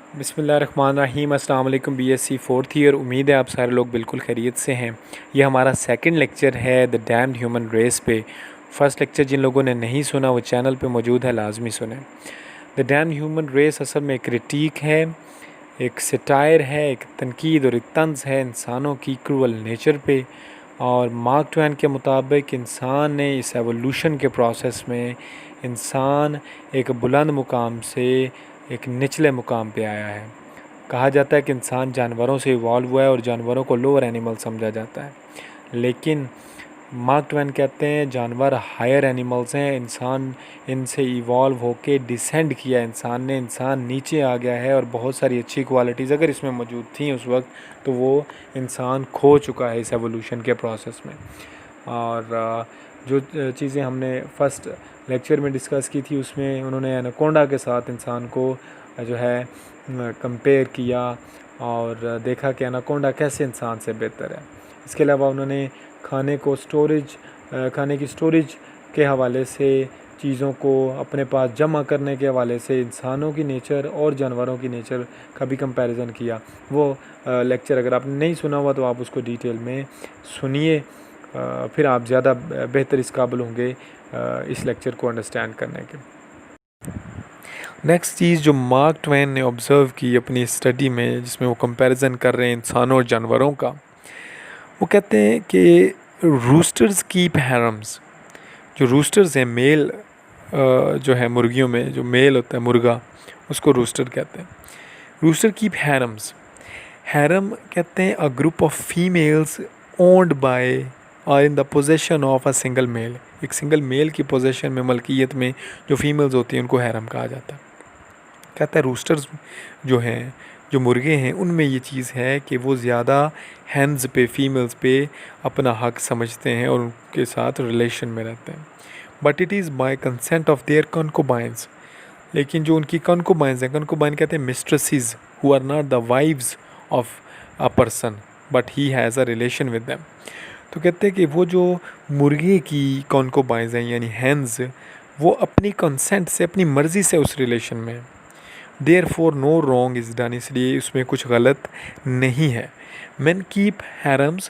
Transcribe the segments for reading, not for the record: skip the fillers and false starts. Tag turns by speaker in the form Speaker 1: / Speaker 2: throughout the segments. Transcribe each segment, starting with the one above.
Speaker 1: बिस्मिल्लाहिर्रहमानिर्रहीम। अस्सलाम वालेकुम। BSc fourth year. उम्मीद है आप सारे लोग बिल्कुल खैरियत से हैं। ये हमारा सेकंड लेक्चर है द डैम्ड ह्यूमन रेस पे। फर्स्ट लेक्चर जिन लोगों ने नहीं सुना वो चैनल पे मौजूद है, लाजमी सुने। द डैम्ड ह्यूमन रेस असल में एक क्रिटिक है, एक सटायर है, एक तनकीद और एक तंज है इंसानों की क्रूअल नेचर पे। और मार्क ट्वेन के मुताबिक इंसान ने इस एवोल्यूशन के प्रोसेस में इंसान एक बुलंद मुकाम से एक निचले मुकाम पे आया है। कहा जाता है कि इंसान जानवरों से इवॉल्व हुआ है और जानवरों को लोअर एनिमल समझा जाता है, लेकिन मार्क ट्वेन कहते हैं जानवर हायर एनिमल्स हैं, इंसान इनसे इवॉल्व होके डिसेंड किया इंसान ने, इंसान नीचे आ गया है और बहुत सारी अच्छी क्वालिटीज़ अगर इसमें मौजूद थी उस वक्त तो वो इंसान खो चुका है इस एवोल्यूशन के प्रोसेस में। और जो चीज़ें हमने फ़र्स्ट लेक्चर में डिस्कस की थी उसमें उन्होंने एनाकोंडा के साथ इंसान को जो है कंपेयर किया और देखा कि एनाकोंडा कैसे इंसान से बेहतर है। इसके अलावा उन्होंने खाने की स्टोरेज के हवाले से, चीज़ों को अपने पास जमा करने के हवाले से इंसानों की नेचर और जानवरों की नेचर का भी कंपैरिजन किया। वो लेक्चर अगर आपने नहीं सुना हुआ तो आप उसको डिटेल में सुनिए, फिर आप ज़्यादा बेहतर इस काबिल होंगे इस लेक्चर को अंडरस्टैंड करने के। नेक्स्ट चीज़ जो मार्क ट्वेन ने ऑब्ज़र्व की अपनी स्टडी में, जिसमें वो कंपैरिजन कर रहे हैं इंसानों और जानवरों का, वो कहते हैं कि रूस्टर्स कीप हैरम्स। जो रूस्टर्स हैं, मेल जो है मुर्गियों में जो मेल होता है मुर्गा, उसको रूस्टर कहते हैं। Rooster keep हैरम्स। हैरम कहते हैं a group of females owned by or in the possession of a single male. एक सिंगल मेल की पोजेशन में, मलकियत में जो फीमेल्स होती हैं उनको हैरम कहा जाता है। कहता है रूस्टर्स जो हैं, जो मुर्गे हैं, उनमें ये चीज़ है कि वो ज़्यादा हैंड्स पे, फीमेल्स पे अपना हक समझते हैं और उनके साथ रिलेशन में रहते हैं। But it is by consent of their concubines. लेकिन जो उनकी कॉन्कुबाइंस हैं, कॉन्कुबाइन कहते हैं mistresses who are not the wives of a person but he has a relation with them. तो कहते हैं कि वो जो मुर्गे की कॉन्कुबाइंस हैं यानी हैंड्स, वो अपनी कंसेंट से, अपनी मर्ज़ी से उस रिलेशन में, therefore no wrong is done, इसलिए उसमें कुछ गलत नहीं है। Man keep harems.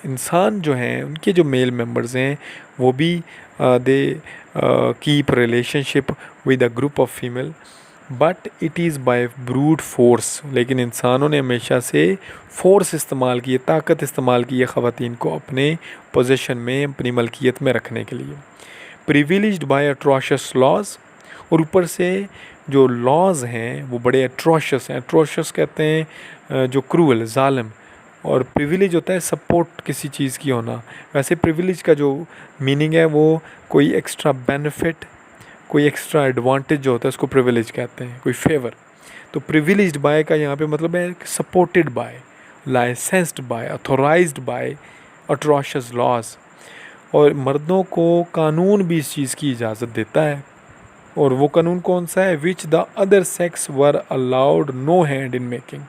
Speaker 1: इंसान जो हैं उनके जो मेल मेंबर्स हैं वो भी they keep relationship with a group of female, but it is bye brute force. लेकिन इंसानों ने हमेशा से फोर्स इस्तेमाल की है, ताकत इस्तेमाल की है ख़वातीन को अपने पोजीशन में, अपनी मलकियत में रखने के लिए। प्रिविलेज्ड बाय अट्रोशियस लॉज, और ऊपर से जो लॉज हैं वो बड़े अट्रोशियस हैं। अट्रोशियस कहते हैं जो क्रूअल, ज़ालिम, और प्रिविलेज होता है सपोर्ट किसी चीज़ की होना। वैसे प्रिविलेज का जो मीनिंग है वो कोई एक्स्ट्रा बेनिफिट, कोई एक्स्ट्रा एडवांटेज जो होता है उसको प्रिविलेज कहते हैं, कोई फेवर। तो प्रिविलेज्ड बाय का यहाँ पे मतलब है supported by, licensed by, authorized by atrocious laws. और मर्दों को कानून भी इस चीज़ की इजाज़त देता है, और वो कानून कौन सा है? Which the other sex were allowed no hand in making.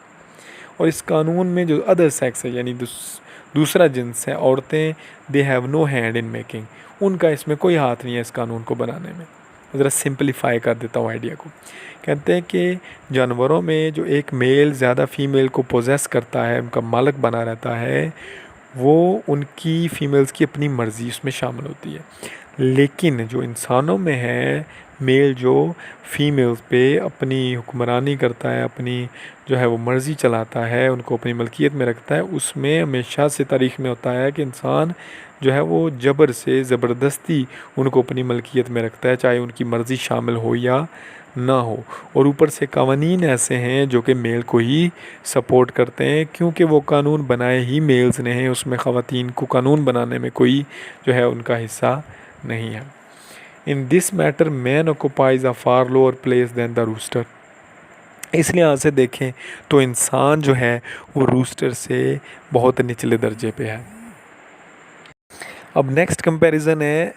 Speaker 1: और इस कानून में जो अदर सेक्स है यानी दूसरा जिन्स है, औरतें, they have no hand in making, उनका इसमें कोई हाथ नहीं है इस कानून को बनाने में। ज़रा सिंपलीफाई कर देता हूँ आइडिया को। कहते हैं कि जानवरों में जो एक मेल ज़्यादा फीमेल को पोजेस करता है, उनका मालिक बना रहता है, वो उनकी फ़ीमेल्स की अपनी मर्ज़ी उसमें शामिल होती है। लेकिन जो इंसानों में है, मेल जो फीमेल्स पे अपनी हुक्मरानी करता है, अपनी जो है वो मर्ज़ी चलाता है, उनको अपनी मलकियत में रखता है, उसमें हमेशा से तारीख़ में होता है कि इंसान जो है वो जबर से, ज़बरदस्ती उनको अपनी मलकियत में रखता है, चाहे उनकी मर्ज़ी शामिल हो या ना हो। और ऊपर से कानून ऐसे हैं जो कि मेल को ही सपोर्ट करते हैं, क्योंकि वो कानून बनाए ही मेल्स ने हैं, उसमें ख़वातीन को कानून बनाने में कोई जो है उनका हिस्सा नहीं है। In this matter man occupies a far lower place than the rooster. इसलिए यहाँ से देखें तो इंसान जो है वो रूस्टर से बहुत निचले दर्जे पे है। अब नेक्स्ट कंपैरिजन है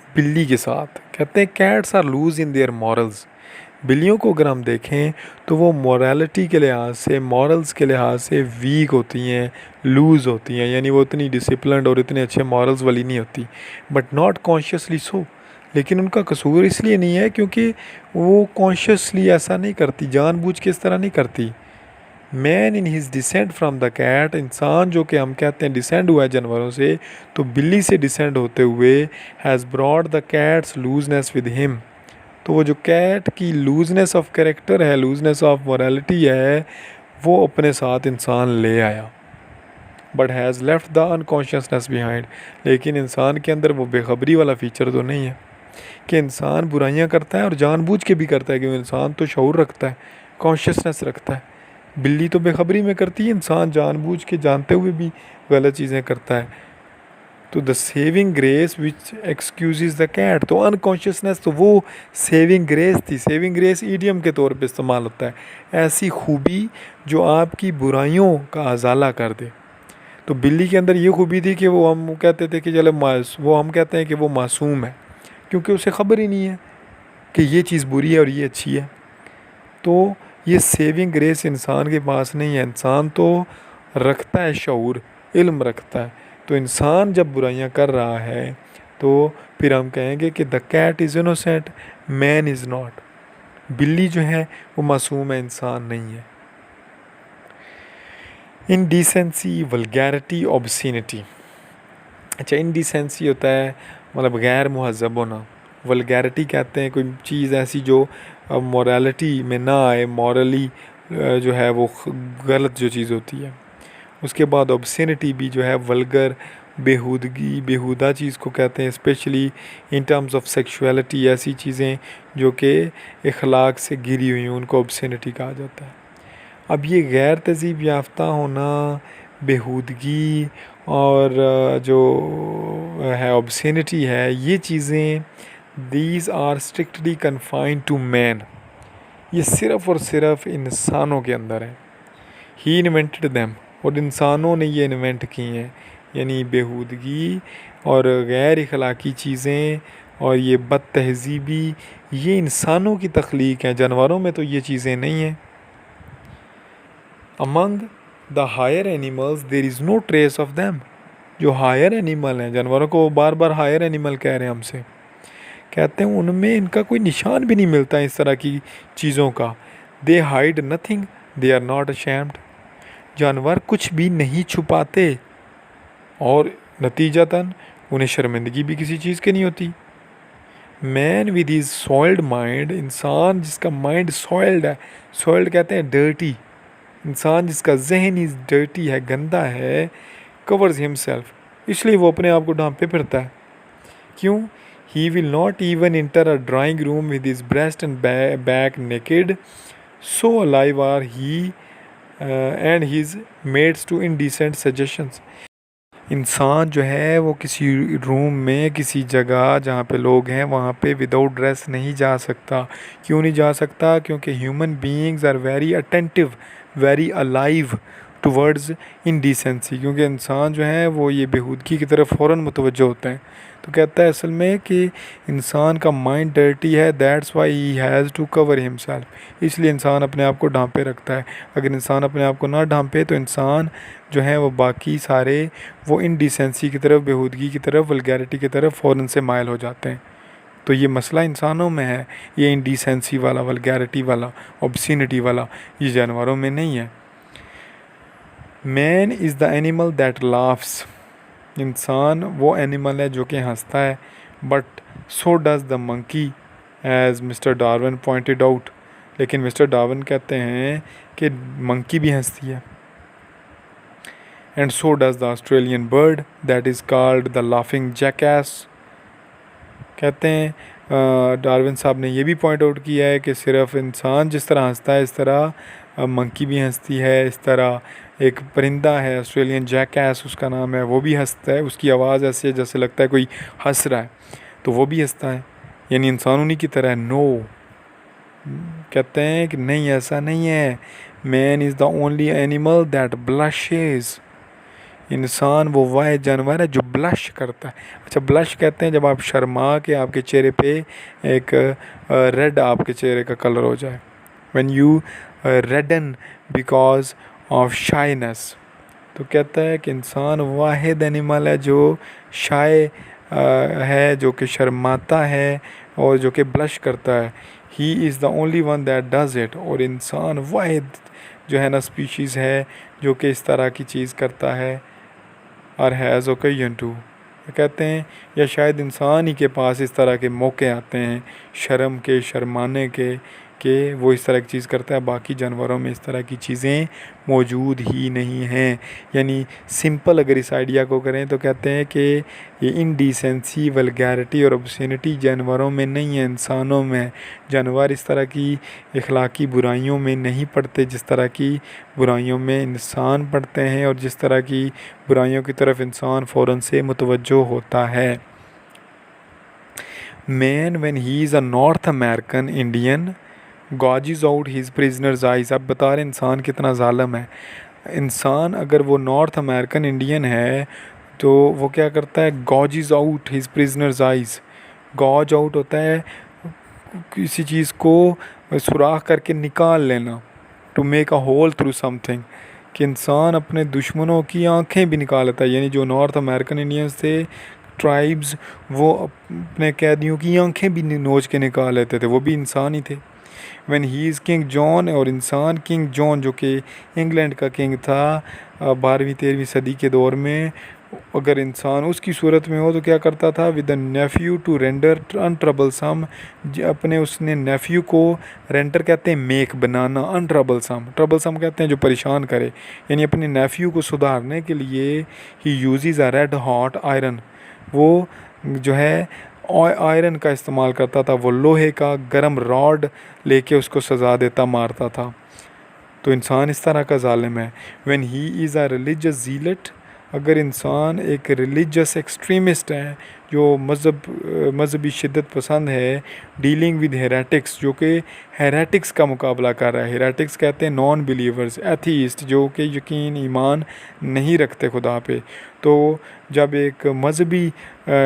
Speaker 1: बिल्ली के साथ। कहते हैं cats are loose in their morals. बिल्लियों को अगर हम देखें तो वो मॉरलिटी के लिहाज से, मॉरल्स के लिहाज से वीक होती हैं, लूज़ होती हैं, यानी वो इतनी डिसिप्लिन्ड और इतने अच्छे मॉरल्स वाली नहीं होती, बट नॉट कॉन्शियसली सो। लेकिन उनका कसूर इसलिए नहीं है क्योंकि वो कॉन्शियसली ऐसा नहीं करती, जानबूझ के इस तरह नहीं करती। Man in his descent from the cat, इंसान जो कि हम कहते हैं डिसेंड हुआ है जानवरों से, तो बिल्ली से डिसेंड होते हुए has brought the cats looseness with him. तो वो जो कैट की लूजनेस ऑफ कैरेक्टर है, लूजनेस ऑफ मॉरलिटी है, वो अपने साथ इंसान ले आया। But has left the unconsciousness behind, लेकिन इंसान के अंदर वो बेखबरी वाला फ़ीचर तो नहीं है कि इंसान बुराइयां करता है और जानबूझ के भी करता है, क्योंकि इंसान तो शऊर रखता है, कॉन्शियसनेस रखता है। बिल्ली तो बेखबरी में करती है, इंसान जानबूझ के जानते हुए भी गलत चीज़ें करता है। तो the saving grace which excuse the cat, तो अनकॉन्शियसनेस तो वो सेविंग ग्रेस थी। सेविंग ग्रेस ईडियम के तौर पे इस्तेमाल होता है, ऐसी खूबी जो आपकी बुराइयों का अजाला कर दे। तो बिल्ली के अंदर ये खूबी थी कि वो हम कहते थे कि चलो वो हम कहते हैं कि वो मासूम है, क्योंकि उसे ख़बर ही नहीं है कि ये चीज़ बुरी है और ये अच्छी है। तो ये सेविंग ग्रेस इंसान के पास नहीं है। इंसान तो रखता है शऊर, इल्म रखता है। तो इंसान जब बुराइयां कर रहा है तो फिर हम कहेंगे कि the cat is innocent, man is not. बिल्ली जो है वो मासूम है, इंसान नहीं है। Indecency, vulgarity, obscenity. अच्छा, इनडिसेंसी होता है मतलब गैर मुहज़्ज़ब होना। वल्गैरिटी कहते हैं कोई चीज़ ऐसी जो मॉरलिटी में ना आए, मॉरली जो है वो गलत जो चीज़ होती है। उसके बाद ऑब्सिनिटी भी जो है वल्गर, बेहूदगी, बेहुदा चीज़ को कहते हैं, specially in terms of sexuality. ऐसी चीज़ें जो कि अखलाक से गिरी हुई हैं उनको ऑब्सिनिटी कहा जाता है। अब ये गैर तहज़ीब याफ्ता होना, बेहूदगी और जो है ऑब्सिनिटी है, ये चीज़ें these are strictly confined to man. ये सिर्फ़ और सिर्फ इंसानों के अंदर है। ही इन्वेंटेड दैम, और इंसानों ने ये इन्वेंट की हैं। यानी बेहूदगी और गैर अखलाकी चीज़ें और ये बद तहज़ीबी, ये इंसानों की तख्लीक हैं, जानवरों में तो ये चीज़ें नहीं हैं। Among the higher animals there is no trace of them. जो हायर एनिमल हैं, जानवरों को बार बार हायर एनिमल कह रहे हैं हमसे, कहते हैं उनमें इनका कोई निशान भी नहीं मिलता इस तरह की चीज़ों का। They hide nothing, they are not ashamed. जानवर कुछ भी नहीं छुपाते और नतीजतन उन्हें शर्मिंदगी भी किसी चीज़ की नहीं होती। Man with his soiled mind, इंसान जिसका माइंड सॉइल्ड है, सॉइल्ड कहते हैं डर्टी, इंसान जिसका जहन इज डर्टी है, गंदा है, कवर्स हिमसेल्फ, इसलिए वो अपने आप को ढांपे फिरता है। क्यों? He will not even enter a drawing room with his breast and back naked, so alive are he and his mates to indecent suggestions. इंसान जो है वो किसी रूम में, किसी जगह जहाँ पे लोग हैं वहाँ पे विदाउट ड्रेस नहीं जा सकता। क्यों नहीं जा सकता? क्योंकि human beings are very attentive, very alive towards indecency. क्योंकि इंसान जो है वो ये बेहूदगी की तरफ फ़ौरन मुतवज्जो होते हैं। तो कहता है असल में कि इंसान का माइंड डर्टी है, that's why he has to cover himself, इसलिए इंसान अपने आप को ढांपे रखता है। अगर इंसान अपने आप को ना ढांपे तो इंसान जो है वो बाकी सारे वो इनडिसेंसी की तरफ, बेहूदगी की तरफ, वल्गैरिटी की तरफ फ़ौरन से माइल हो जाते हैं। तो ये मसला इंसानों में है, ये इनडिसेंसी वाला, वल्गैरिटी वाला, ऑब्सिनिटी वाला, ये जानवरों में नहीं है। Man is the animal that laughs, इंसान वो एनिमल है जो कि हंसता है। But so does the monkey, as Mr Darwin pointed out, लेकिन मिस्टर डार्विन कहते हैं कि मंकी भी हंसती है। And so does the Australian bird that is called the laughing jackass. कहते हैं डार्विन साहब ने ये भी पॉइंट आउट किया है कि सिर्फ इंसान जिस तरह हंसता है इस तरह मंकी भी हंसती है। इस तरह एक परिंदा है ऑस्ट्रेलियन जैकैस उसका नाम है, वो भी हंसता है। उसकी आवाज़ ऐसे है जैसे लगता है कोई हंस रहा है, तो वो भी हंसता है। यानी इंसान उन्हीं की तरह। नो, कहते हैं कि नहीं, ऐसा नहीं है। Man is the only animal that blushes, इंसान वो वह जानवर है जो ब्लश करता है। अच्छा, ब्लश कहते हैं जब आप शर्मा के आपके चेहरे पे एक रेड आपके चेहरे का कलर हो जाए, when you रेडन because of shyness. तो कहता है कि इंसान वाहिद एनिमल है जो शाय है जो कि शर्माता है और जो कि ब्लश करता है। He is the only one that does it. और इंसान वाहिद जो है ना स्पीशीज़ है जो कि इस तरह की चीज़ करता है। और हैज़ ओकेजन टू, कहते हैं या शायद इंसान ही के पास इस तरह के मौके आते हैं शर्म के, शर्माने के, कि वो इस तरह की चीज़ करता है। बाकी जानवरों में इस तरह की चीज़ें मौजूद ही नहीं हैं। यानी सिंपल अगर इस आइडिया को करें तो कहते हैं कि ये इनडिसेंसी, वल्गैरिटी और ऑब्ससेनिटी जानवरों में नहीं है, इंसानों में है। जानवर इस तरह की इखलाकी बुराइयों में नहीं पड़ते जिस तरह की बुराइयों में इंसान पड़ते हैं, और जिस तरह की बुराइयों की तरफ इंसान फ़ौरन से मुतवज्जो होता है। Man when he is a north American Indian गॉजेज out his prisoners eyes. अब बता रहे इंसान कितना ज़ालिम है। इंसान अगर वो नॉर्थ अमेरिकन इंडियन है तो वो क्या करता है, gouges out his prisoners eyes. Gouge out होता है किसी चीज़ को सुराख करके निकाल लेना, to make a hole through something, कि इंसान अपने दुश्मनों की आंखें भी निकाल लेता है। यानी जो नॉर्थ अमेरिकन इंडियंस थे, ट्राइब्स, वो अपने कैदियों की आंखें भी नोच के निकाल लेते थे, वो भी इंसान ही थे। When he is king John, और इंसान किंग जॉन जो कि इंग्लैंड का किंग था 12वीं-13वीं सदी के दौर में, अगर इंसान उसकी सूरत में हो तो क्या करता था, with the nephew to render untroublesome, अपने उसने नेफ्यू को, रेंडर कहते हैं मेक, बनाना, अनट्रबलसम, ट्रबलसम कहते हैं जो परेशान करे, यानी अपने नेफ्यू को सुधारने के लिए he use a red hot iron, वो जो है आयरन का इस्तेमाल करता था, वो लोहे का गर्म रॉड लेके उसको सज़ा देता, मारता था। तो इंसान इस तरह का ज़ालिम है। When he is a religious zealot, अगर इंसान एक रिलीजियस एक्सट्रीमिस्ट है जो मजहबी शिद्दत पसंद है, डीलिंग विद हेरेटिक्स, जो कि हेरेटिक्स का मुकाबला कर रहा है। हेरेटिक्स कहते हैं नॉन बिलीवर्स, एथीस्ट, जो कि यकीन ईमान नहीं रखते खुदा पे। तो जब एक मजहबी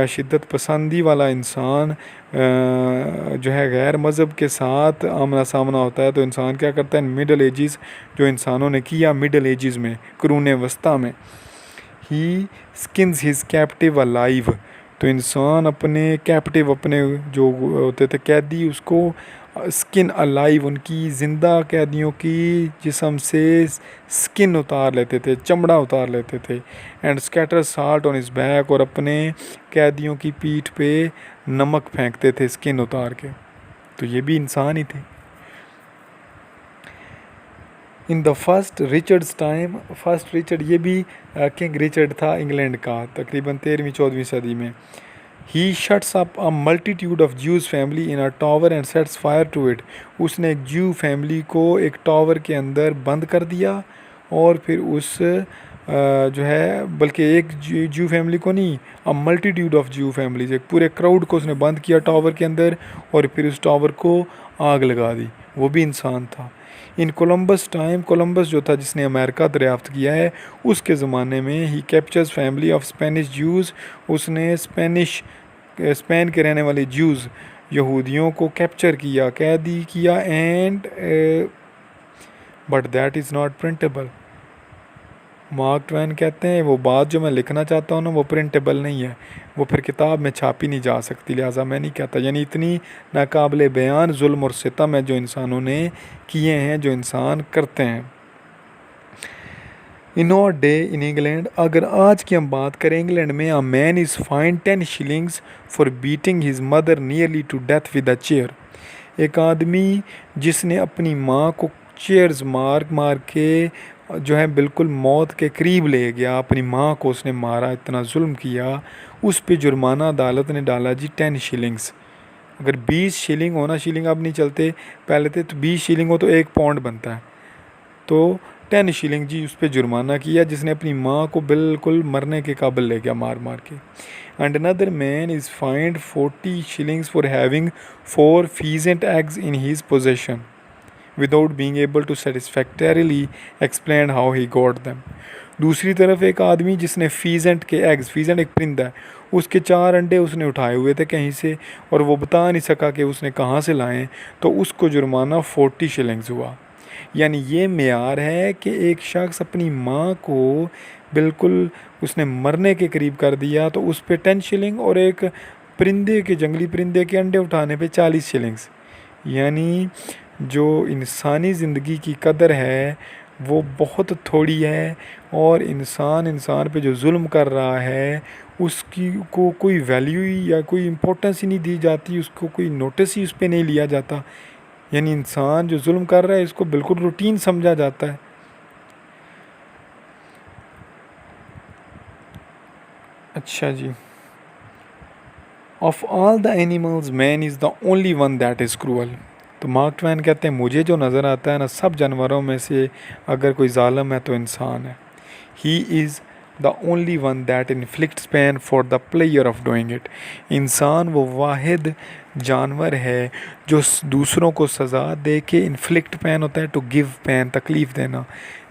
Speaker 1: शिद्दत पसंदी वाला इंसान जो है गैर मज़हब के साथ आमना सामना होता है तो इंसान क्या करता है, मिडल एजिज़ जो इंसानों ने किया मिडल एजिज़ में, कुरून वस्ता में, ही स्किन्स हिज कैप्टिव अलाइव, तो इंसान अपने कैप्टिव, अपने जो होते थे कैदी, उसको स्किन अलाइव, उनकी ज़िंदा कैदियों की जिस्म से स्किन उतार लेते थे, चमड़ा उतार लेते थे। And scatter salt on his back, और अपने कैदियों की पीठ पे नमक फेंकते थे स्किन उतार के। तो ये भी इंसान ही थे। In the first Richards time, first Richard ये भी किंग रिचर्ड था इंग्लैंड का, तकरीबन 13वीं-14वीं सदी में। He shuts up a multitude of Jews family in a tower and sets fire to it, उसने एक ज्यू फैमिली को एक टावर के अंदर बंद कर दिया, और फिर उस जो है, बल्कि एक ज्यू फैमिली को नहीं, अ मल्टीट्यूड ऑफ ज्यू फैमिलीज, एक पूरे क्राउड को उसने बंद किया टावर के अंदर, और फिर उस टावर को आग लगा दी। वो भी इंसान था। इन कोलंबस टाइम, कोलंबस जो था जिसने अमेरिका दरियाफ्त किया है, उसके ज़माने में he captures family of Spanish Jews, उसने स्पेन के रहने वाले ज्यूज़ यहूदियों को कैप्चर किया, कैदी किया, and but that is not printable. Mark Twain कहते हैं वो बात जो मैं लिखना चाहता हूँ ना, वो प्रिंटेबल नहीं है, वो फिर किताब में छापी नहीं जा सकती, लिहाजा मैं नहीं कहता। यानी इतनी नाकाबिले बयान जुल्म और सितम है जो इंसानों ने किए हैं, जो इंसान करते हैं। इन और डे इन इंग्लैंड, अगर आज की हम बात करें इंग्लैंड में, a man is fine 10 shillings for beating his mother nearly to death with a chair. एक आदमी जिसने अपनी माँ को चेयर्स मार मार के जो है बिल्कुल मौत के करीब ले गया, अपनी माँ को उसने मारा, इतना जुल्म किया, उस पे जुर्माना अदालत ने डाला जी 10 शिलिंग्स। अगर 20 शिलिंग होना, शिलिंग अब नहीं चलते, पहले थे, तो 20 शिलिंग हो तो 1 पाउंड बनता है, तो 10 शिलिंग जी उस पर जुर्माना किया, जिसने अपनी माँ को बिल्कुल मरने के काबिल ले गया मार मार के। And another man is find 40 shillings for having 4 pheasant eggs in his possession without being able to satisfactorily explain how he got them. दूसरी तरफ एक आदमी जिसने फीजेंट के एग्स, फीजेंट एक परिंदा है, उसके 4 अंडे उसने उठाए हुए थे कहीं से, और वो बता नहीं सका कि उसने कहाँ से लाए, तो उसको जुर्माना 40 शिलिंग्स हुआ। यानी ये मेयार है कि एक शख्स अपनी माँ को बिल्कुल उसने मरने के करीब कर दिया तो उस पे 10 शिलिंग और एक परिंदे के जंगली परिंदे के अंडे उठाने पे 40 शिलिंग्स। यानी जो इंसानी ज़िंदगी की कदर है वो बहुत थोड़ी है, और इंसान इंसान पे जो जुल्म कर रहा है उसकी को कोई वैल्यू ही या कोई इम्पोर्टेंस ही नहीं दी जाती, उसको कोई नोटिस ही उस पर नहीं लिया जाता। यानी इंसान जो जुल्म कर रहा है इसको बिल्कुल रूटीन समझा जाता है। अच्छा जी, of all the animals man is the only one that is cruel. तो मार्क ट्वेन कहते हैं मुझे जो नज़र आता है ना, सब जानवरों में से अगर कोई ज़ालिम है तो इंसान है। He is the only one that inflicts pain for the player of doing it. इंसान वो वाहिद जानवर है जो दूसरों को सज़ा दे के, इन्फ्लिक्ट पेन होता है टू गिव पेन, तकलीफ़ देना,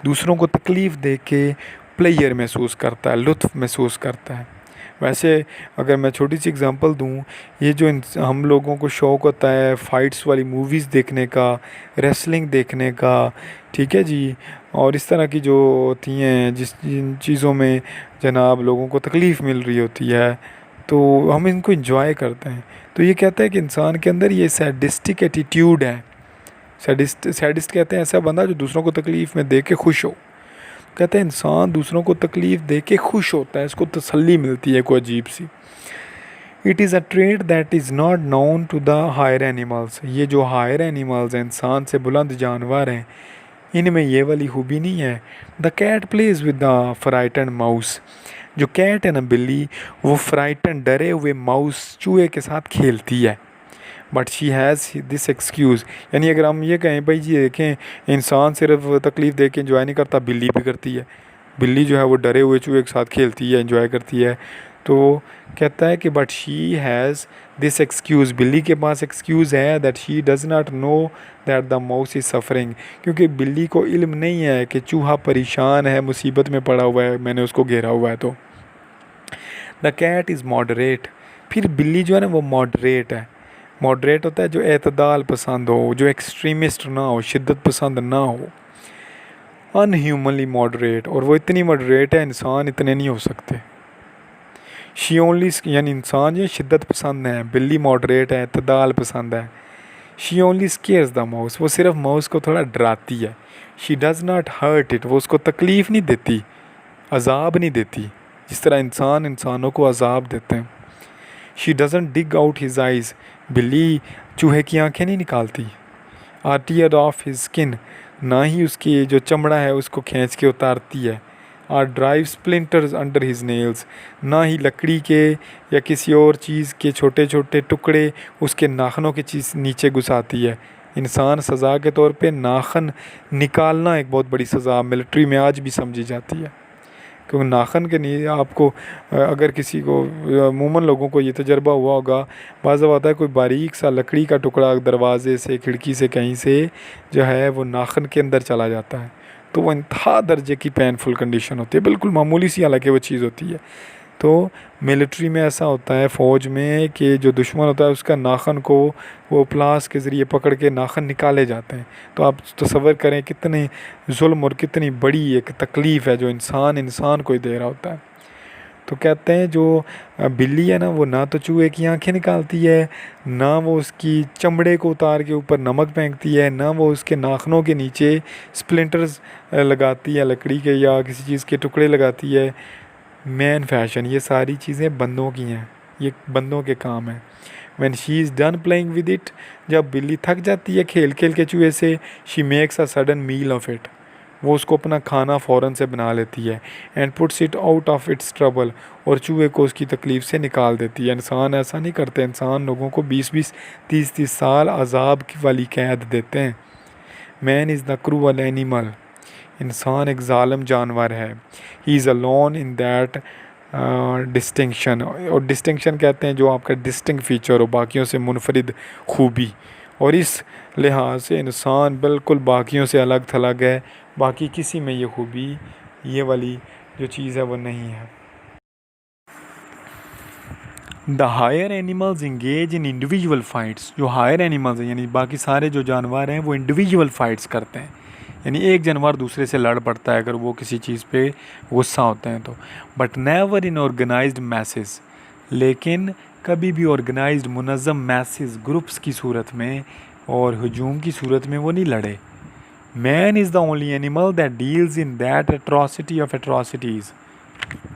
Speaker 1: दूसरों को तकलीफ़ दे के प्लेयर महसूस करता है, लुत्फ़ महसूस करता है। वैसे अगर मैं छोटी सी एग्जांपल दूं, ये जो हम लोगों को शौक़ होता है फ़ाइट्स वाली मूवीज़ देखने का, रेसलिंग देखने का, ठीक है जी, और इस तरह की जो होती हैं जिन चीज़ों में जनाब लोगों को तकलीफ़ मिल रही होती है, तो हम इनको इंजॉय करते हैं। तो ये कहता है कि इंसान के अंदर ये सैडिस्टिक एटीट्यूड है। सैडिस्ट कहते हैं ऐसा बंदा जो दूसरों को तकलीफ़ में दे के खुश हो। कहते हैं इंसान दूसरों को तकलीफ़ दे के खुश होता है, इसको तसल्ली मिलती है कोई अजीब सी। It is a trait that is not known to the higher animals. ये जो हायर एनिमल्स हैं, इंसान से बुलंद जानवर हैं, इनमें ये वाली खूबी नहीं है। The cat plays with the frightened mouse. जो कैट है ना, बिल्ली, वो फ्राइटन डरे हुए माउस चूहे के साथ खेलती है। But she has this excuse. यानी अगर हम ये कहें भाई जी देखें, इंसान सिर्फ तकलीफ़ दे के इंजॉय नहीं करता, बिल्ली भी करती है। बिल्ली जो है वो डरे हुए चूहे के साथ खेलती है, इंजॉय करती है। तो कहता है कि but she has this excuse, बिल्ली के पास एक्सक्यूज़ है that she does not know that the mouse is suffering. क्योंकि बिल्ली को इल्म नहीं है कि चूहा परेशान है, मुसीबत में पड़ा हुआ है, मैंने उसको घेरा हुआ है। तो द कैट इज़ मॉडरेट। फिर बिल्ली जो है ना वो मॉडरेट है। मॉडरेट होता है जो एतदाल पसंद हो, जो एक्सट्रीमिस्ट ना हो, शिद्दत पसंद ना हो। अनह्यूमनली मॉडरेट, और वो इतनी मॉडरेट है इंसान इतने नहीं हो सकते। शी ओनली, यानी इंसान जो शिद्दत पसंद है, बिल्ली मॉडरेट है, एतदाल पसंद है। She only scares the mouse. वो सिर्फ माउस को थोड़ा डराती है। She does not hurt it. वो उसको तकलीफ़ नहीं देती, अजाब नहीं देती, जिस तरह इंसान इंसानों को अजाब देते हैं। She doesn't dig out his eyes. बिल्ली चूहे की आंखें नहीं निकालती। Or tear off his skin. ना ही उसकी जो चमड़ा है उसको खींच के उतारती है। Or drive splinters under his nails. ना ही लकड़ी के या किसी और चीज़ के छोटे छोटे टुकड़े उसके नाखनों के चीज़ नीचे घुसाती है। इंसान सज़ा के तौर पे नाखन निकालना एक बहुत बड़ी सज़ा मिलिट्री में आज भी समझी जाती है, क्योंकि नाखन के नहीं आपको, अगर किसी को, अमूमन लोगों को ये तजर्बा हुआ होगा, बाज़ आता है कोई बारीक सा लकड़ी का टुकड़ा दरवाजे से, खिड़की से, कहीं से जो है वो नाखन के अंदर चला जाता है, तो वो इंतहा दर्जे की पेनफुल कंडीशन होती है, बिल्कुल मामूली सी हालांकि वो चीज़ होती है। तो मिलिट्री में ऐसा होता है फ़ौज में कि जो दुश्मन होता है उसका नाखन को वो प्लास के ज़रिए पकड़ के नाखन निकाले जाते हैं। तो आप तसव्वुर करें कितने जुल्म और कितनी बड़ी एक तकलीफ़ है जो इंसान इंसान को ही दे रहा होता है। तो कहते हैं जो बिल्ली है ना, वो ना तो चूहे की आंखें निकालती है, ना वो उसकी चमड़े को उतार के ऊपर नमक फेंकती है, ना वो उसके नाखनों के नीचे स्प्लिंटर्स लगाती है, लकड़ी के या किसी चीज़ के टुकड़े लगाती है। मैन फैशन, ये सारी चीज़ें बंदों की हैं, ये बंदों के काम हैं। When she is done playing with it, जब बिल्ली थक जाती है खेल खेल के चूहे से, she makes a sudden meal of it. वो उसको अपना खाना फ़ौरन से बना लेती है। And puts it out of its trouble, और चूहे को उसकी तकलीफ़ से निकाल देती है। इंसान ऐसा नहीं करते, इंसान लोगों को 20-20, 30-30 साल अजाब की वाली कैद देते हैं। Man is the cruel animal. इंसान एक ज़ालिम जानवर है। He is alone in that distinction, और डिस्टिंक्शन कहते हैं जो आपका डिस्टिंक्ट फ़ीचर हो, बाकियों से मुनफरिद खूबी, और इस लिहाज से इंसान बिल्कुल बाकियों से अलग थलग है। बाकी किसी में ये खूबी, ये वाली जो चीज़ है वो नहीं है। The higher animals engage in individual fights. जो हायर एनिमल्स हैं यानी बाकी सारे जो जानवर हैं वो इंडिविजुअल फ़ाइट्स करते हैं। यानी एक जानवर दूसरे से लड़ पड़ता है अगर वो किसी चीज़ पे गुस्सा होते हैं तो, but never in organized masses, लेकिन कभी भी ऑर्गेनाइज्ड मुनज़्ज़म मैसेज ग्रुप्स की सूरत में और हजूम की सूरत में वो नहीं लड़े। Man is the only animal that deals in that atrocity of atrocities,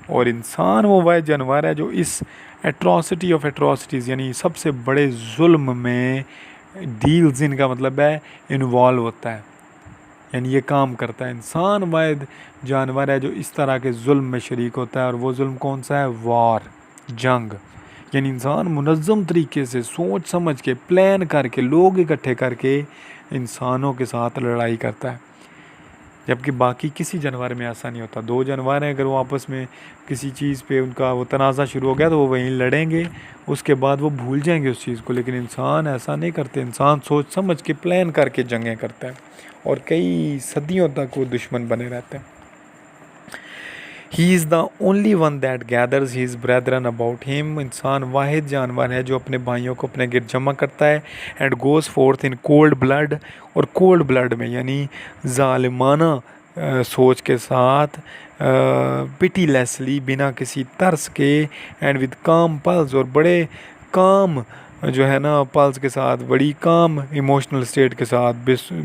Speaker 1: और इंसान वो वह जानवर है जो इस एट्रॉसिटी ऑफ एट्रॉसिटीज़ यानी सबसे बड़े जुल्म में डील्स, इनका मतलब है इन्वॉल्व होता है, यानी ये काम करता है। इंसान वाहिद जानवर है जो इस तरह के जुल्म में शरीक होता है, और वो जुल्म कौन सा है? वॉर, जंग। यानी इंसान मुनज़्ज़म तरीके से सोच समझ के प्लान करके लोग इकट्ठे करके इंसानों के साथ लड़ाई करता है, जबकि बाकी किसी जानवर में ऐसा नहीं होता। दो जानवर हैं, अगर वो आपस में किसी चीज़ पे उनका वो तनाज़ा शुरू हो गया तो वो वहीं लड़ेंगे, उसके बाद वो भूल जाएंगे उस चीज़ को। लेकिन इंसान ऐसा नहीं करते, इंसान सोच समझ के प्लान करके जंगें करता है और कई सदियों तक वो दुश्मन बने रहते हैं। ही is the only one that gathers his brethren about him, इंसान वाहिद जानवर है जो अपने भाइयों को अपने गिर्द जमा करता है। And goes fourth in cold blood, और कोल्ड ब्लड में यानी ज़ालिमाना सोच के साथ, पिटीलेसली, बिना किसी तरस के, एंड विद काम पल्स, और बड़े काम जो है ना पल्स के साथ, बड़ी काम इमोशनल स्टेट के साथ,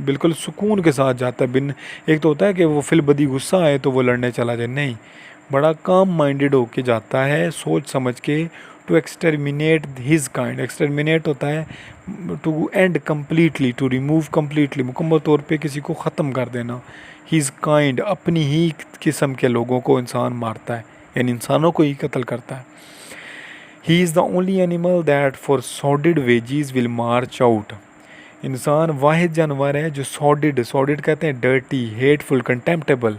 Speaker 1: बिल्कुल सुकून के साथ जाता है। बिन एक तो होता है कि वो फिलबदी गुस्सा आए तो वो लड़ने चला जाए, नहीं, बड़ा काम माइंडेड होके जाता है सोच समझ के। To exterminate his kind, exterminate होता है to end completely, to remove completely, मुकम्मल तौर पे किसी को ख़त्म कर देना। हिज काइंड, अपनी ही किस्म के लोगों को इंसान मारता है, यानी इंसानों को ही कत्ल करता है। He is the only animal that for sordid veggies will March out, इंसान वाहिद जानवर है जो सॉडिड, सॉडिड कहते हैं डर्टी, हेटफुल, कंटेम्प्टेबल,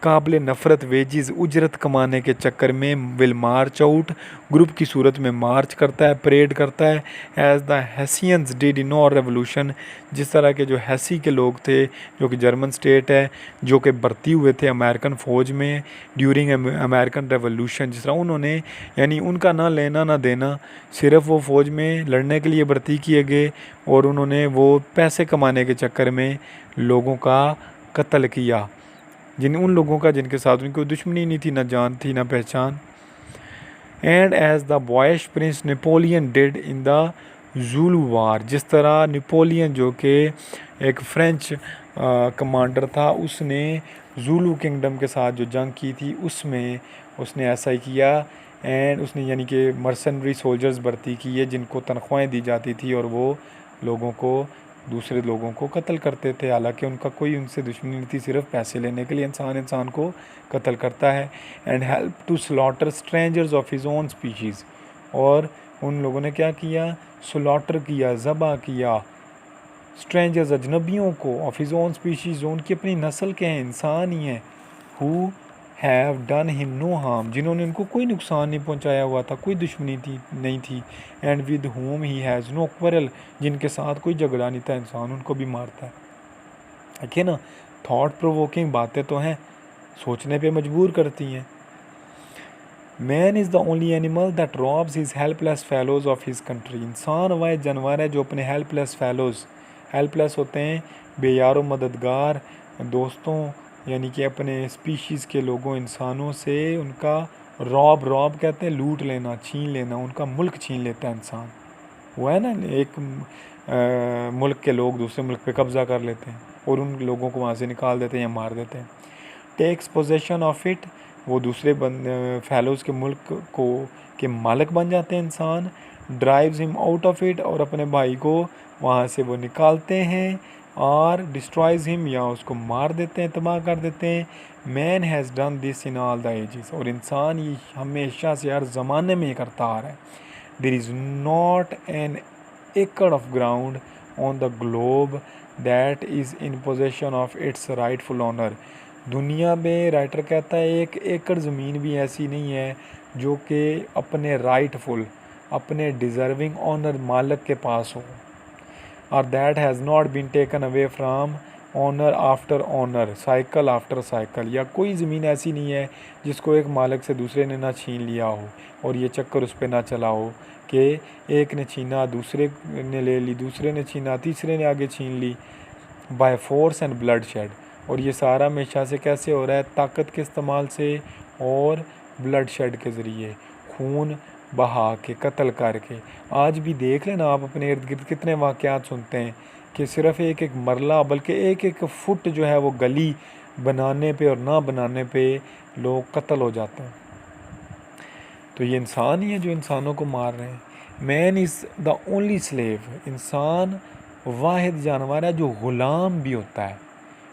Speaker 1: काबिल नफ़रत वेजीज़, उजरत कमाने के चक्कर में विल मार्च आउट, ग्रुप की सूरत में मार्च करता है, परेड करता है। एज़ द हैसियंस डिड इन और रेवोल्यूशन, जिस तरह के जो हैसी के लोग थे जो कि जर्मन स्टेट है, जो कि भर्ती हुए थे अमेरिकन फ़ौज में ड्यूरिंग अमेरिकन रेवोल्यूशन, जिस तरह उन्होंने, यानी उनका ना लेना ना देना, सिर्फ वो फ़ौज में लड़ने के लिए भर्ती किए गए और उन्होंने वो पैसे कमाने के चक्कर में लोगों का कत्ल किया, उन लोगों का जिनके साथ उनकी कोई दुश्मनी नहीं थी, ना जान थी ना पहचान। And as the boyish prince Napoleon did in the Zulu war, जिस तरह नेपोलियन जो कि एक फ्रेंच कमांडर था, उसने ज़ुलू किंगडम के साथ जो जंग की थी उसमें उसने ऐसा ही किया। एंड उसने यानी कि मर्सनरी सोल्जर्स भर्ती किए जिनको तनख्वाहें दी जाती थी और वो लोगों को, दूसरे लोगों को कत्ल करते थे, हालांकि उनका कोई उनसे दुश्मनी नहीं थी, सिर्फ पैसे लेने के लिए इंसान इंसान को कत्ल करता है। And help to slaughter strangers of his own species, और उन लोगों ने क्या किया? स्लॉटर किया, ज़बह किया स्ट्रेंजर्स, अजनबियों को, ऑफ हिज ओन स्पीशीज़, जो उनकी अपनी नस्ल के हैं, इंसान ही हैं। Who have done him no harm, जिन्होंने उनको कोई नुकसान नहीं पहुंचाया हुआ था, कोई दुश्मनी थी नहीं थी। And with whom he has no quarrel, जिनके साथ कोई झगड़ा नहीं था, इंसान उनको भी मारता है। देखिए ना, थॉट प्रोवोकिंग बातें तो हैं, सोचने पे मजबूर करती हैं। Man is the only animal that robes his helpless fellows of his country, इंसान वह जानवर है जो अपने हेल्पलेस फेलोज़, हेल्पलेस होते हैं बेयारो मददगार दोस्तों, यानी कि अपने स्पीशीज़ के लोगों, इंसानों से उनका रॉब कहते हैं लूट लेना, छीन लेना, उनका मुल्क छीन लेता है इंसान। वो है ना, एक मुल्क के लोग दूसरे मुल्क पे कब्ज़ा कर लेते हैं और उन लोगों को वहाँ से निकाल देते हैं या मार देते हैं। टेक्स पोजेशन ऑफ इट, वो दूसरे फेलोज़ के मुल्क को के मालिक बन जाते हैं इंसान। Drives him out of it, और अपने भाई को वहाँ से वो निकालते हैं। और डिस्ट्रॉयज़ हिम, या उसको मार देते हैं, तबाह कर देते हैं। Man has done this in all the ages, और इंसान ये हमेशा से हर ज़माने में ये करता आ रहा है। There is not an acre of ground on the globe that is in possession of its rightful owner, दुनिया में राइटर कहता है एक एकड़ ज़मीन भी ऐसी नहीं है जो कि अपने राइटफुल, अपने डिज़र्विंग ऑनर मालिक के पास हो, और that has not been taken away from owner after owner, cycle after cycle, या कोई ज़मीन ऐसी नहीं है जिसको एक मालिक से दूसरे ने ना छीन लिया हो और ये चक्कर उस पर ना चला हो कि एक ने छीना, दूसरे ने ले ली, दूसरे ने छीना, तीसरे ने आगे छीन ली, by force and bloodshed, और ये सारा हमेशा से कैसे हो रहा है? ताकत के इस्तेमाल से और ब्लड शेड के ज़रिए, खून बहा के, कत्ल करके। आज भी देख लेना आप अपने इर्द गिर्द कितने वाक़यात सुनते हैं कि सिर्फ़ एक एक मरला, बल्कि एक एक फुट जो है वो गली बनाने पे और ना बनाने पे लोग कत्ल हो जाते हैं। तो ये इंसान ही है जो इंसानों को मार रहे हैं। Man is the only slave, इंसान वाहिद जानवर है जो ग़ुलाम भी होता है।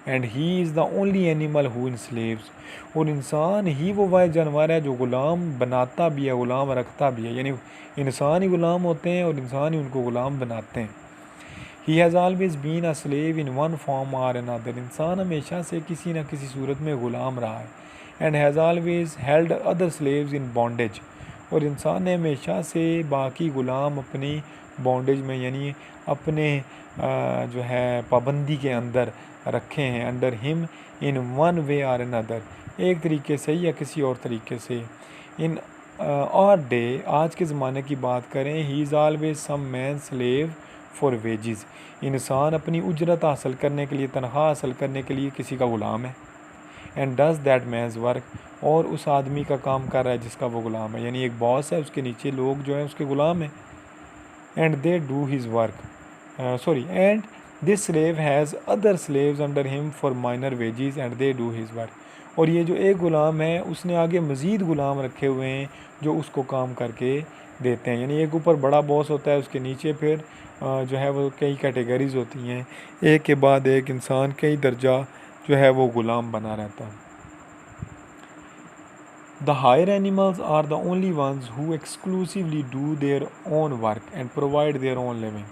Speaker 1: And he is the only animal who enslaves, और इंसान ही वो वाहिद जानवर है जो ग़ुलाम बनाता भी है, ग़ुलाम रखता भी है। यानी इंसान ही ग़ुलाम होते हैं और इंसान ही उनको ग़ुलाम बनाते हैं। He has always been a slave in one form or another, इंसान हमेशा से किसी न किसी सूरत में ग़ुलाम रहा है। And has always held other slaves in bondage, और इंसान ने हमेशा से बाकी ग़ुलाम अपनी बॉन्डेज में, यानी अपने जो है पाबंदी के अंदर रखे हैं, under him in one way or another, एक तरीके से या किसी और तरीके से। इन और डे, आज के ज़माने की बात करें, he is always some man slave for wages, इंसान अपनी उजरत हासिल करने के लिए, तनख्वाह हासिल करने के लिए किसी का ग़ुलाम है। And does that man's work, और उस आदमी का काम कर रहा है जिसका वो ग़ुलाम है, यानी एक बॉस है, उसके नीचे लोग जो हैं उसके ग़ुलाम हैं। And they do his work, and this slave has other slaves under him for minor wages and they do his work, और ये जो एक ग़ुलाम है उसने आगे मज़ीद ग़ुलाम रखे हुए हैं जो उसको काम करके देते हैं। यानी एक ऊपर बड़ा बॉस होता है, उसके नीचे फिर जो है वो कई कैटेगरीज़ होती हैं, एक के बाद एक इंसान कई दर्जा जो है वो ग़ुलाम बना रहता है। The higher animals are the only ones who exclusively do their own work and provide their own living.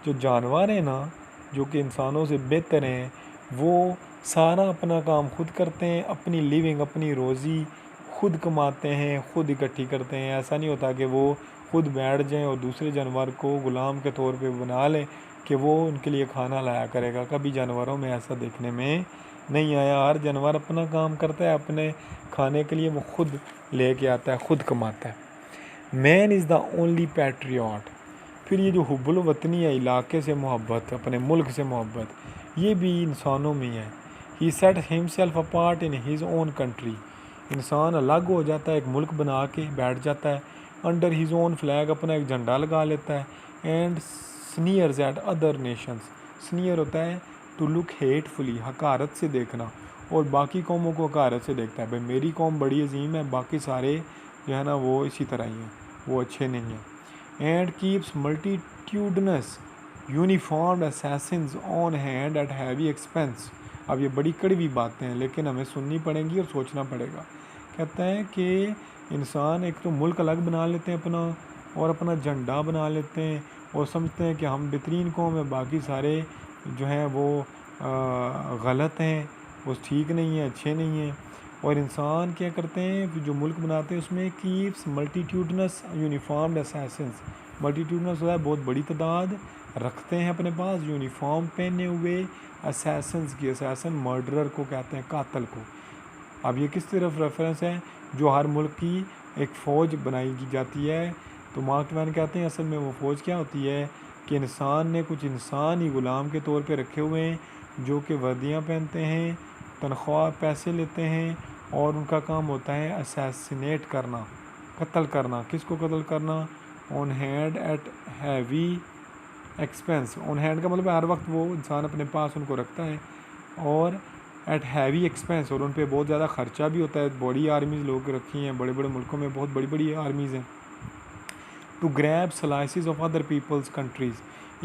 Speaker 1: जो जानवर हैं ना, जो कि इंसानों से बेहतर हैं, वो सारा अपना काम खुद करते हैं, अपनी लिविंग, अपनी रोज़ी खुद कमाते हैं, खुद इकट्ठी करते हैं। ऐसा नहीं होता कि वो खुद बैठ जाएं और दूसरे जानवर को ग़ुलाम के तौर पे बना लें कि वो उनके लिए खाना लाया करेगा। कभी जानवरों में ऐसा देखने में नहीं आया। हर जानवर अपना काम करता है, अपने खाने के लिए वो खुद लेके आता है, खुद कमाता है। Man is the only patriot, फिर ये जो हुब्बुल वतनी है, इलाके से मोहब्बत, अपने मुल्क से मोहब्बत, ये भी इंसानों में है। He set himself apart in his own country, इंसान अलग हो जाता है, एक मुल्क बना के बैठ जाता है, अंडर हिज ओन फ्लैग, अपना एक झंडा लगा लेता है। एंड स्नीयर्स एट अदर नेशंस, स्नीयर होता है टू लुक हेटफुली, हकारत से देखना, और बाकी कौमों को हकारत से देखता है, भाई मेरी कौम बड़ी अजीम है, बाकी सारे जो है ना वो इसी तरह ही हैं, वो अच्छे नहीं हैं। And keeps multitudinous uniformed Assassin's on hand eight heavy expense. अब ये बड़ी कड़वी बातें हैं लेकिन हमें सुननी पड़ेंगी और सोचना पड़ेगा। कहता है कि इंसान एक तो मुल्क अलग बना लेते हैं अपना, और अपना झंडा बना लेते हैं और समझते हैं कि हम बेहतरीन कौम है, बाकी सारे जो हैं वो गलत हैं, वो ठीक नहीं है, अच्छे नहीं हैं। और इंसान क्या करते हैं, जो मुल्क बनाते हैं उसमें keeps multitudinous uniformed Assassin's, multitudinous होता है बहुत बड़ी तादाद रखते हैं अपने पास यूनिफॉर्म पहने हुए असैसिन्स की, असैसिन मर्डरर को कहते हैं, कातल को। अब ये किस तरफ रेफरेंस है, जो हर मुल्क की एक फ़ौज बनाई की जाती है, तो मार्क ट्वेन कहते हैं असल में वो फ़ौज क्या होती है कि इंसान ने कुछ इंसान ही ग़ुलाम के तौर पे रखे हुए हैं, जो कि वर्दियाँ पहनते हैं, तनख्वाह पैसे लेते हैं, और उनका काम होता है असैसिनेट करना, कत्ल करना। किसको कत्ल करना? On hand eight heavy expense. On hand का मतलब हर वक्त वो इंसान अपने पास उनको रखता है, और एट हैवी एक्सपेंस, और उन पर बहुत ज़्यादा ख़र्चा भी होता है। बड़ी आर्मीज़ लोग रखी हैं, बड़े बड़े मुल्कों में बहुत बड़ी बड़ी आर्मीज़ हैं। To grab slices of other people's countries,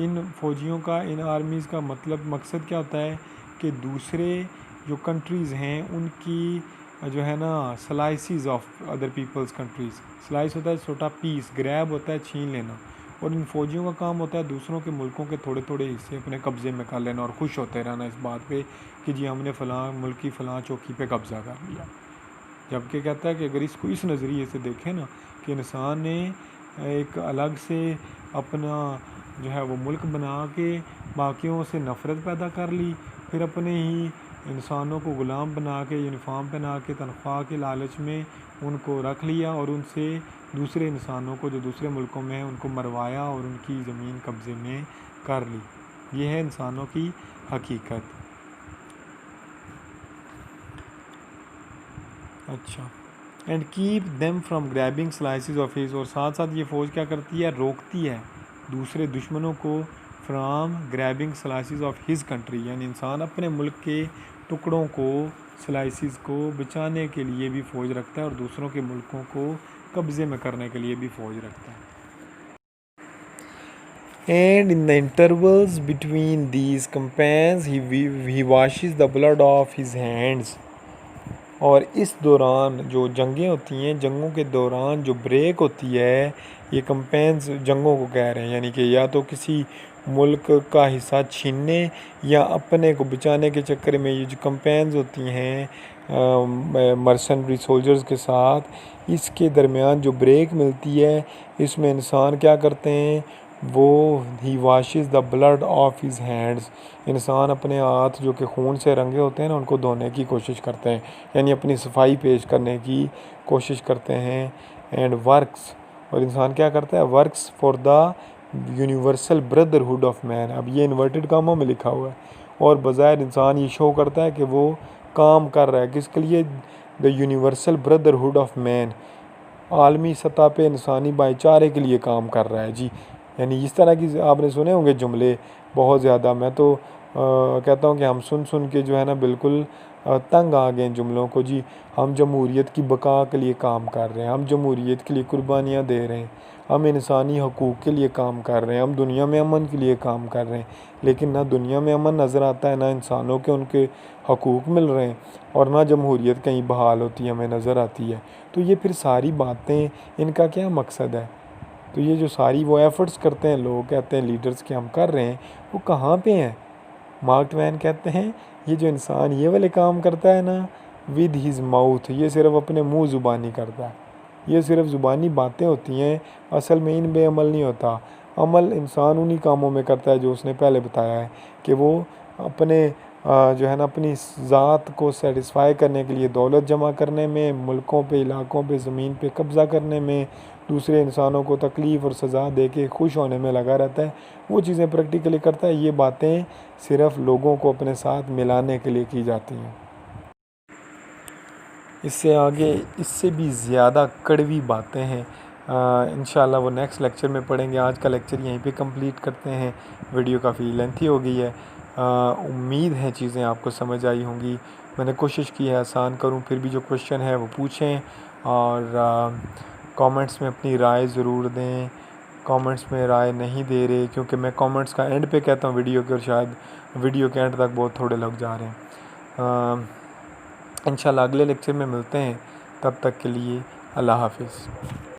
Speaker 1: इन फ़ौजियों का, इन आर्मीज़ का मतलब मकसद क्या होता है कि दूसरे जो कंट्रीज़ हैं उनकी जो है ना slices of other people's countries, slice होता है छोटा पीस, ग्रैब होता है छीन लेना, और इन फ़ौजियों का काम होता है दूसरों के मुल्कों के थोड़े थोड़े हिस्से अपने कब्ज़े में कर लेना और खुश होते रहना इस बात पे कि जी हमने फ़लाँ मुल्क की फ़लाँ चौकी पे कब्ज़ा कर लिया। जबकि कहता है कि अगर इसको इस नज़रिए से देखें ना कि इंसान ने एक अलग से अपना जो है वो मुल्क बना के बाकियों से नफ़रत पैदा कर ली, फिर अपने ही इंसानों को ग़ुलाम बना के, यूनिफॉर्म पहना के, तनख्वाह के लालच में उनको रख लिया, और उनसे दूसरे इंसानों को जो दूसरे मुल्कों में हैं उनको मरवाया और उनकी ज़मीन कब्ज़े में कर ली। ये है इंसानों की हकीकत। अच्छा, and keep them from grabbing slices of his, और साथ साथ ये फ़ौज क्या करती है, रोकती है दूसरे दुश्मनों को from grabbing slices of his country, यानी इंसान अपने मुल्क के टुकड़ों को, स्लाइसिस को बचाने के लिए भी फ़ौज रखता है और दूसरों के मुल्कों को कब्ज़े में करने के लिए भी फ़ौज रखता है. And in the intervals between these campaigns he washes the blood off his hands. और इस दौरान जो जंगें होती हैं, जंगों के दौरान जो ब्रेक होती है, ये कैंपेन्स जंगों को कह रहे हैं, यानी कि या तो किसी मुल्क का हिस्सा छीनने या अपने को बचाने के चक्कर में ये जो कैंपेन्स होती हैं मर्सनरी सोल्जर्स के साथ, इसके दरमियान जो ब्रेक मिलती है, इसमें इंसान क्या करते हैं, वो he washes the blood of his hands, इंसान अपने हाथ जो कि खून से रंगे होते हैं ना, उनको धोने की कोशिश करते हैं, यानी अपनी सफाई पेश करने की कोशिश करते हैं. एंड वर्क्स, और इंसान क्या करता है, works for the universal brotherhood of man. अब ये इन्वर्टेड कामों में लिखा हुआ है, और बज़ाहिर इंसान ये शो करता है कि वो काम कर रहा है किसके लिए, the universal brotherhood of man, आलमी सतह पे इंसानी भाईचारे के लिए काम कर रहा है जी. यानी इस तरह की आपने सुने होंगे जुमले बहुत ज़्यादा. मैं तो कहता हूँ कि हम सुन सुन के जो है ना बिल्कुल तंग आ गए इन जुमलों को जी. हम जमहूरियत की बका के लिए काम कर रहे हैं, हम जमहूरियत के लिए कुर्बानियाँ दे रहे हैं, हम इंसानी हकूक़ के लिए काम कर रहे हैं, हम दुनिया में अमन के लिए काम कर रहे हैं, लेकिन ना दुनिया में अमन नज़र आता है, ना इंसानों के उनके हकूक़ मिल रहे हैं, और ना जमहूरियत कहीं बहाल होती है हमें नज़र आती है. तो ये फिर सारी बातें, इनका क्या मकसद है? तो ये जो सारी वो एफ़र्ट्स करते हैं लोग, कहते हैं लीडर्स के हम कर रहे हैं, वो कहाँ पे हैं? मार्क ट्वेन कहते हैं ये जो इंसान ये वाले काम करता है ना, विद हिज माउथ, ये सिर्फ अपने मुंह ज़ुबानी करता है, ये सिर्फ ज़ुबानी बातें होती हैं, असल में इन पे अमल नहीं होता. अमल इंसान उन्हीं कामों में करता है जो उसने पहले बताया है, कि वो अपने जो है ना अपनी ज़ात को सेटिस्फाई करने के लिए दौलत जमा करने में, मुल्कों पे, इलाकों पे, ज़मीन पे कब्ज़ा करने में, दूसरे इंसानों को तकलीफ़ और सज़ा दे के खुश होने में लगा रहता है. वो चीज़ें प्रैक्टिकली करता है. ये बातें सिर्फ लोगों को अपने साथ मिलाने के लिए की जाती हैं. इससे आगे इससे भी ज़्यादा कड़वी बातें हैं. इंशाल्लाह वो नेक्स्ट लेक्चर में पढ़ेंगे. आज का लेक्चर यहीं पे कंप्लीट करते हैं. वीडियो काफ़ी लेंथी हो गई है. उम्मीद है चीज़ें आपको समझ आई होंगी. मैंने कोशिश की है आसान करूं, फिर भी जो क्वेश्चन है वो पूछें, और कमेंट्स में अपनी राय ज़रूर दें. कमेंट्स में राय नहीं दे रहे, क्योंकि मैं कमेंट्स का एंड पे कहता हूँ वीडियो के, और शायद वीडियो के एंड तक बहुत थोड़े लोग जा रहे हैं. इंशाल्लाह अगले लेक्चर में मिलते हैं. तब तक के लिए अल्लाह हाफ़िज़.